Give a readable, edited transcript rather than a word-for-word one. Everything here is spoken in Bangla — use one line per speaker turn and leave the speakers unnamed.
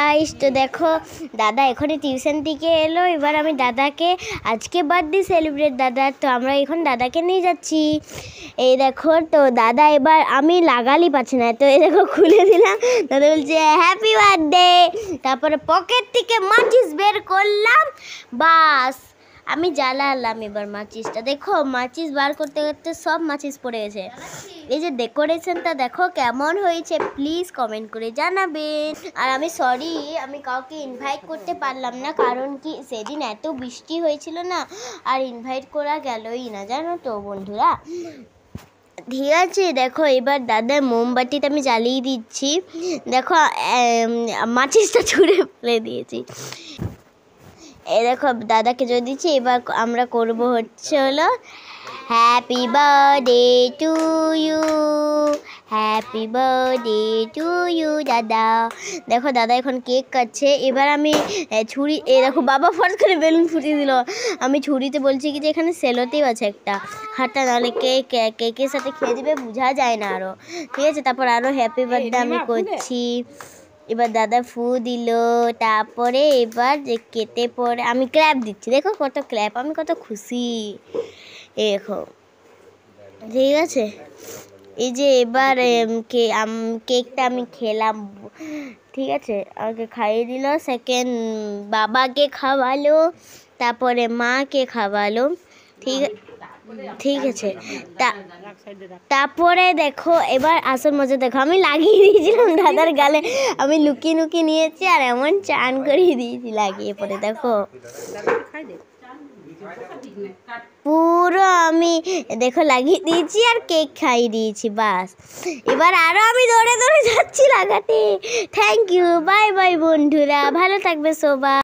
গাইস, তো দেখো দাদা এখনই টিউশন থেকে এলো। এবার আমি দাদাকে আজকে বার্থডে সেলিব্রেট দাদার, তো আমরা এখন দাদাকে নিয়ে যাচ্ছি। এই দেখো, তো দাদা এবার আমি লাগালি পাচ্ছি না, তো এই দেখো খুলে দিলাম। দাদা বলছে হ্যাপি বার্থডে। তারপরে পকেট থেকে মাচিস বের করলাম, বাস আমি জ্বালালাম এবার মাচিসটা। দেখো মাচিস বার করতে করতে সব মাচিস পড়ে গেছে। এই যে ডেকোরেশনটা দেখো কেমন হয়েছে, প্লিজ কমেন্ট করে জানাবেন। আর আমি সরি, আমি কাউকে ইনভাইট করতে পারলাম না, কারণ কি সেদিন এত বৃষ্টি হয়েছিল না, আর ইনভাইট করা গেলই না, জানো তো বন্ধুরা। ঠিক আছে, দেখো এবার দাদার মোমবাতিটা আমি জ্বালিয়ে দিচ্ছি। দেখো মাচিসটা ছুঁড়ে ফেলে দিয়েছি। এই দেখো দাদাকে যদি দিচ্ছি। এবার আমরা করব হলো happy birthday to you, happy birthday to you দাদা। দেখো দাদা এখন কেক কাটছে। এবার আমি ছুরি, দেখো বাবা ফট করে বেলুন ফুটিয়ে দিল। আমি ছুরিতে বলছি কি যে এখানে সেলোতেও আছে একটা হাতটা, নাহলে কেকের সাথে খেয়ে দিবে, বোঝা যায় না আরও। ঠিক আছে, তারপর আরও হ্যাপি বার্থডে আমি করছি। এবার দাদা ফু দিল, তারপরে এবার যে কেটে পরে আমি ক্ল্যাপ দিচ্ছি। দেখো কত ক্ল্যাপ, আমি কত খুশি। দেখো ঠিক আছে, এই যে এবার কেকটা আমি খেলাম। ঠিক আছে, আমাকে খাইয়ে দিল, সেকেন্ড বাবাকে খাওয়ালো, তারপরে মাকে খাওয়ালো। ঠিক আছে, তারপরে দেখো এবার আসল মজা দেখো, আমি লাগিয়ে দিয়েছিলাম দাদার গালে। আমি লুকিয়ে লুকিয়ে নিয়েছি আর এমন চান করিয়ে দিয়েছি লাগিয়ে পরে। দেখো পুরো আমি দেখো লাগিয়ে দিয়েছি আর কেক খাইয়ে দিয়েছি, বাস। এবার আরও আমি দৌড়ে দৌড়ে যাচ্ছি লাগাতে। থ্যাংক ইউ, বাই বাই বন্ধুরা, ভালো থাকবে সবাই।